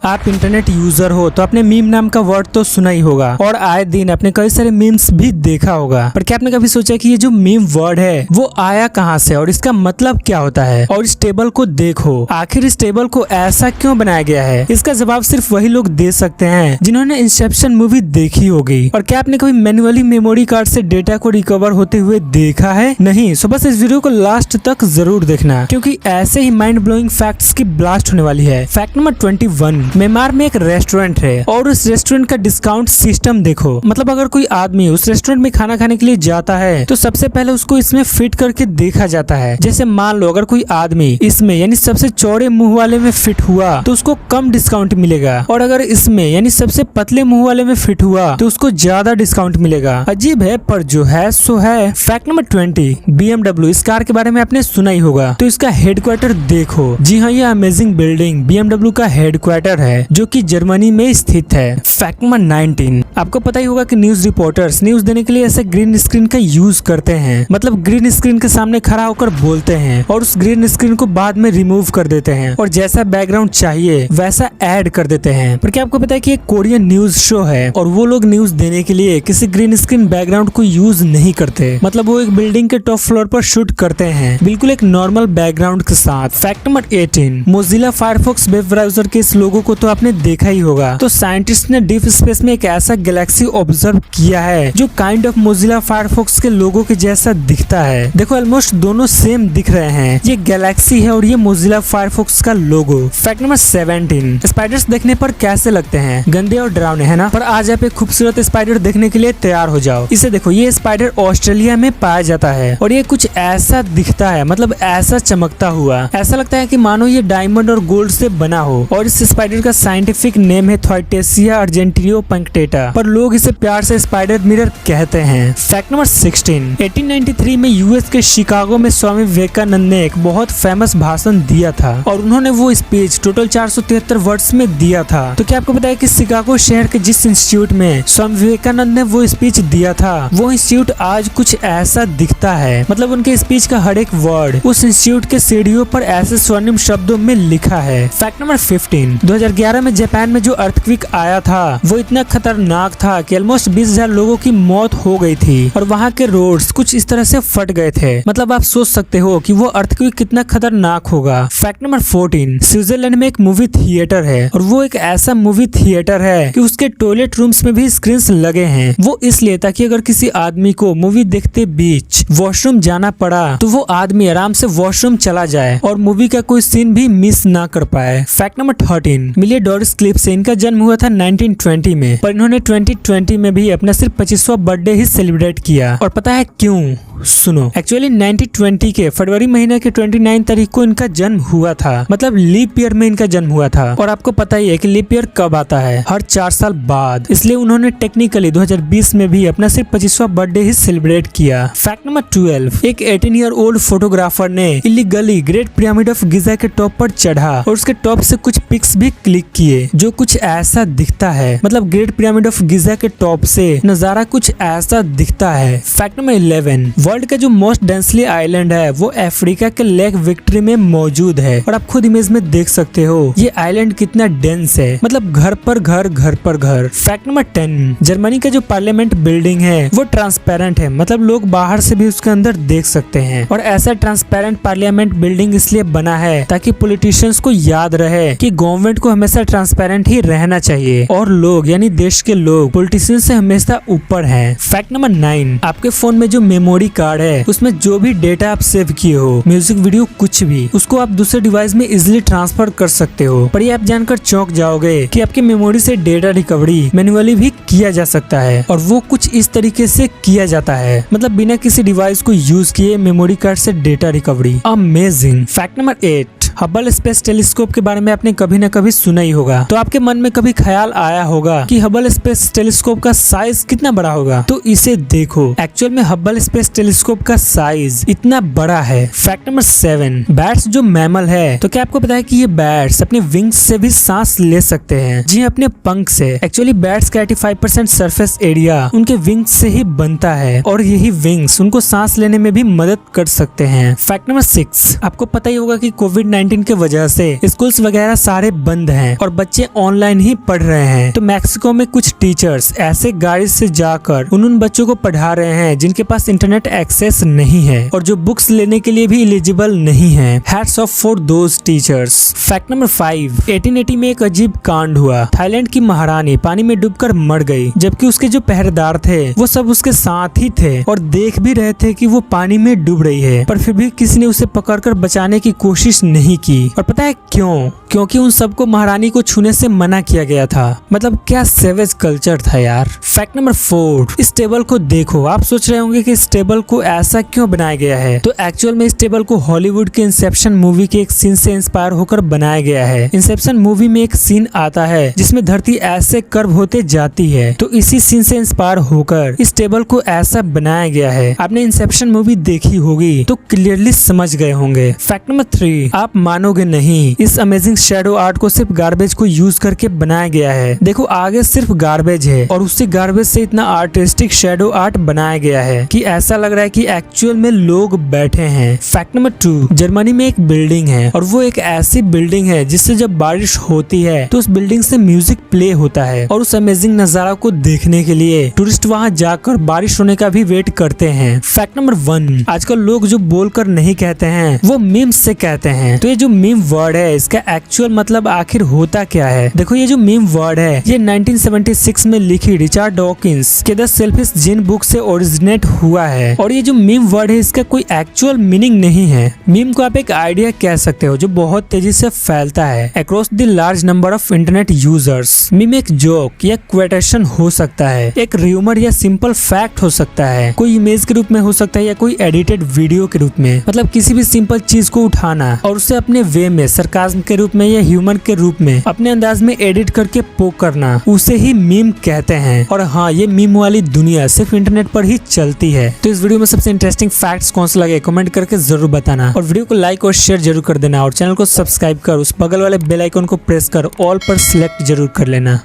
आप internet user हो तो आपने मीम नाम का वर्ड तो सुना ही होगा और आए दिन आपने कई सारे मीम्स भी देखा होगा। पर क्या आपने कभी सोचा कि ये जो मीम वर्ड है वो आया कहाँ से और इसका मतलब क्या होता है? और इस टेबल को देखो, आखिर इस टेबल को ऐसा क्यों बनाया गया है? इसका जवाब सिर्फ वही लोग दे सकते हैं जिन्होंने इंसेप्शन मूवी देखी होगी। और क्या आपने कभी मैन्युअली मेमोरी कार्ड से डेटा को रिकवर होते हुए देखा है? नहीं। सो बस इस वीडियो को लास्ट तक जरूर देखना, क्योंकि ऐसे ही माइंड ब्लोइंग फैक्ट्स की ब्लास्ट होने वाली है। फैक्ट नंबर 21, म्यांमार में एक रेस्टोरेंट है और उस रेस्टोरेंट का डिस्काउंट सिस्टम देखो। मतलब अगर कोई आदमी उस रेस्टोरेंट में खाना खाने के लिए जाता है तो सबसे पहले उसको इसमें फिट करके देखा जाता है। जैसे मान लो अगर कोई आदमी इसमें यानी सबसे चौड़े मुंह वाले में फिट हुआ तो उसको कम डिस्काउंट मिलेगा, और अगर इसमें यानी सबसे पतले मुंह वाले में फिट हुआ तो उसको ज्यादा डिस्काउंट मिलेगा। अजीब है पर जो है सो है। फैक्ट नंबर 20, BMW, इस कार के बारे में आपने सुना ही होगा। तो इसका हेडक्वार्टर देखो। जी हाँ, ये अमेजिंग बिल्डिंग BMW का हेडक्वार्टर है जो कि जर्मनी में स्थित है। फैक्ट नंबर 19, आपको पता ही होगा कि न्यूज रिपोर्टर्स न्यूज देने के लिए ऐसे ग्रीन स्क्रीन का यूज करते हैं। मतलब ग्रीन स्क्रीन के सामने खड़ा होकर बोलते हैं और उस ग्रीन स्क्रीन को बाद में रिमूव कर देते हैं और जैसा बैकग्राउंड चाहिए वैसा ऐड कर देते हैं। पर क्या आपको पता है कि एक कोरियन न्यूज शो है और वो लोग न्यूज देने के लिए किसी ग्रीन स्क्रीन बैकग्राउंड को यूज नहीं करते। मतलब वो एक बिल्डिंग के टॉप फ्लोर पर शूट करते हैं बिल्कुल एक नॉर्मल बैकग्राउंड के साथ। Fact number 18, Mozilla Firefox web browser के इस लोगो को तो आपने देखा ही होगा। तो साइंटिस्ट ने डीप स्पेस में एक ऐसा गैलेक्सी ऑब्जर्व किया है जो काइंड ऑफ मोजिला फायरफॉक्स के लोगो के जैसा दिखता है। देखो ऑलमोस्ट दोनों सेम दिख रहे हैं। ये गैलेक्सी है और ये मोजिला फायरफॉक्स का लोगो। फैक्ट नंबर 17, स्पाइडर्स देखने पर कैसे लगते हैं? गंदे और डरावने, है ना? पर आज आप एक खूबसूरत स्पाइडर देखने के लिए तैयार हो जाओ। इसे देखो, ये स्पाइडर ऑस्ट्रेलिया में पाया जाता है और ये कुछ ऐसा दिखता है, मतलब ऐसा चमकता हुआ, ऐसा लगता है कि मानो ये डायमंड और गोल्ड से बना हो। और इस स्पाइडर का साइंटिफिक नेम है थॉयटेसिया अर्जेंटिनियो पंक्टेटा, पर लोग इसे प्यार से स्पाइडर मिरर कहते हैं। फैक्ट नंबर 16, 1893 में यूएस के शिकागो में स्वामी विवेकानंद ने एक बहुत फेमस भाषण दिया था और उन्होंने वो स्पीच टोटल 473 वर्ड्स में दिया था। तो क्या आपको पता है कि शिकागो शहर के जिस इंस्टीट्यूट में स्वामी विवेकानंद ने वो स्पीच दिया था वो इंस्टीट्यूट आज कुछ ऐसा दिखता है। मतलब उनके स्पीच का हर एक वर्ड उस इंस्टीट्यूट के सीढ़ियों पर ऐसे स्वर्णिम शब्दों में लिखा है। फैक्ट नंबर 15, 2011 में जापान में जो अर्थक्वेक आया था वो इतना खतरनाक था कि ऑलमोस्ट 20,000 लोगों की मौत हो गई थी और वहाँ के रोड्स कुछ इस तरह से फट गए थे। मतलब आप सोच सकते हो कि वो अर्थक्वेक कितना खतरनाक होगा। फैक्ट नंबर 14, स्विट्जरलैंड में एक मूवी थिएटर है और वो एक ऐसा मूवी थिएटर है कि उसके टॉयलेट रूम्स में भी स्क्रीन्स लगे हैं। वो इसलिए ताकि अगर किसी आदमी को मूवी देखते बीच वॉशरूम जाना पड़ा तो वो आदमी आराम से वॉशरूम चला जाए और मूवी का कोई सीन भी मिस ना कर पाए। फैक्ट नंबर 13, मिलिया डोरिस क्लिप्स, इनका जन्म हुआ था 1920 में, पर इन्होंने 2020 में भी अपना सिर्फ 25वां बर्थडे ही सेलिब्रेट किया। और पता है क्यों? सुनो, एक्चुअली 1920 के फरवरी महीने के 29 तारीख को इनका जन्म हुआ था। मतलब लीप ईयर में इनका जन्म हुआ था और आपको पता ही है कि लीप ईयर कब आता है? हर 4 साल बाद। इसलिए उन्होंने टेक्निकली 2020 में भी अपना सिर्फ 25वां बर्थडे ही सेलिब्रेट किया। फैक्ट नंबर 12, एक 18 ईयर ओल्ड फोटोग्राफर ने इलीगली ग्रेट पिरामिड ऑफ गिजा के टॉप पर चढ़ा और उसके टॉप से कुछ पिक्स भी क्लिक किए जो कुछ ऐसा दिखता है। मतलब ग्रेट पिरामिड ऑफ गिजा के टॉप से नजारा कुछ ऐसा दिखता है। फैक्ट नंबर 11, वर्ल्ड का जो मोस्ट डेंसली आइलैंड है वो अफ्रीका के लेक विक्ट्री में मौजूद है और आप खुद इमेज में देख सकते हो ये आइलैंड कितना डेंस है। मतलब घर पर घर, घर पर घर। फैक्ट नंबर 10, जर्मनी का जो पार्लियामेंट बिल्डिंग है वो ट्रांसपेरेंट है। मतलब लोग बाहर से भी उसके अंदर देख सकते हैं और ऐसा ट्रांसपेरेंट पार्लियामेंट बिल्डिंग इसलिए बना है ताकि पॉलिटिशियंस को याद रहे कि गवर्नमेंट को हमेशा ट्रांसपेरेंट ही रहना चाहिए और लोग यानी देश के लोग पॉलिटिशियंस से हमेशा ऊपर हैं। फैक्ट नंबर 9, आपके फोन में जो मेमोरी कार्ड है उसमें जो भी डेटा आप सेव किए हो, म्यूजिक, वीडियो, कुछ भी, उसको आप दूसरे डिवाइस में इजिली ट्रांसफर कर सकते हो। पर ये आप जानकर चौंक जाओगे कि आपकी मेमोरी से डेटा रिकवरी मैन्युअली भी किया जा सकता है और वो कुछ इस तरीके से किया जाता है। मतलब बिना किसी डिवाइस को यूज किए मेमोरी कार्ड से data recovery. Amazing. Fact number 8, Hubble space telescope के बारे में आपने कभी न कभी सुना ही होगा। तो आपके मन में कभी ख्याल आया होगा कि हबल स्पेस टेलीस्कोप का साइज कितना बड़ा होगा? तो इसे देखो, एक्चुअल में हबल स्पेस टेलीस्कोप का साइज इतना बड़ा है। फैक्ट नंबर 7, बैट्स जो मैमल है, तो क्या आपको पता है कि ये बैट्स अपने विंग्स से भी सांस ले सकते हैं? जी अपने पंख से। एक्चुअली बैट्स का 85% सरफेस एरिया उनके विंग्स से ही बनता है और यही विंग्स उनको सांस लेने में भी मदद कर सकते हैं। फैक्ट नंबर 6, आपको पता ही होगा कि कोविड-19 कोविड-19 के वजह से स्कूल्स वगैरह सारे बंद हैं और बच्चे ऑनलाइन ही पढ़ रहे हैं। तो मैक्सिको में कुछ टीचर्स ऐसे गाड़ी से जाकर उन बच्चों को पढ़ा रहे हैं जिनके पास इंटरनेट एक्सेस नहीं है और जो बुक्स लेने के लिए भी एलिजिबल नहीं है। Hats off for those teachers. Fact number 5, 1880 में एक अजीब कांड हुआ। थाईलैंड की महारानी पानी में डूबकर मर गई, जबकि उसके जो पहरेदार थे वो सब उसके साथ ही थे और देख भी रहे थे कि वो पानी में डूब रही है, पर फिर भी किसी ने उसे पकड़कर बचाने की कोशिश नहीं की। और पता है क्यों? क्योंकि उन सबको महारानी को छूने से मना किया गया था। मतलब क्या सेवेज कल्चर था यार। फैक्ट नंबर 4, इस टेबल को देखो। आप सोच रहे होंगे कि इस टेबल को ऐसा क्यों बनाया गया है, तो एक्चुअल में इस टेबल को हॉलीवुड के इंसेप्शन मूवी के एक सीन से इंस्पायर होकर बनाया गया है। इंसेप्शन मूवी में एक सीन आता है जिसमें धरती ऐसे कर्व होते जाती है, तो इसी सीन से इंस्पायर होकर इस टेबल को ऐसा बनाया गया है। आपने इंसेप्शन मूवी देखी होगी तो क्लियरली समझ गए होंगे। फैक्ट नंबर 3, आप मानोगे नहीं, इस अमेजिंग शैडो आर्ट को सिर्फ गार्बेज को यूज करके बनाया गया है। देखो आगे सिर्फ गार्बेज है और उससे गार्बेज से इतना आर्टिस्टिक शैडो आर्ट बनाया गया है कि ऐसा लग रहा है कि एक्चुअल में लोग बैठे हैं। फैक्ट नंबर 2, जर्मनी में एक बिल्डिंग है और वो एक ऐसी बिल्डिंग है जिससे जब बारिश होती है तो उस बिल्डिंग से म्यूजिक प्ले होता है और उस अमेजिंग नजारा को देखने के लिए टूरिस्ट वहाँ जाकर बारिश होने का भी वेट करते हैं। फैक्ट नंबर 1, आजकल लोग जो बोलकर नहीं कहते हैं वो मीम्स से कहते हैं। तो ये जो मीम वर्ड है इसका एक्चुअल मतलब आखिर होता क्या है? देखो ये जो मीम वर्ड है ये 1976 में लिखी रिचर्ड डॉकिंस के द सेल्फिश जिन बुक से ओरिजिनेट हुआ है और ये जो मीम वर्ड है इसका कोई एक्चुअल मीनिंग नहीं है। मीम को आप एक आइडिया कह सकते हो जो बहुत तेजी से फैलता है across the large number of internet users. Meme एक जोक या क्वेटेशन हो सकता है, एक र्यूमर या सिंपल फैक्ट हो सकता है, कोई इमेज के रूप में हो सकता है या कोई एडिटेड वीडियो के रूप में। मतलब किसी भी सिंपल चीज को उठाना और उसे अपने वे में सरकाज़्म के रूप में या ह्यूमर के रूप में अपने अंदाज में एडिट करके पोक करना, उसे ही मीम कहते हैं। और हाँ, ये मीम वाली दुनिया सिर्फ इंटरनेट पर ही चलती है। तो इस वीडियो में सबसे इंटरेस्टिंग फैक्ट्स कौन से लगे कमेंट करके जरूर बताना और वीडियो को लाइक और शेयर जरूर कर देना और चैनल को सब्सक्राइब कर उस बगल वाले बेल आइकन को प्रेस कर ऑल पर सिलेक्ट जरूर कर लेना।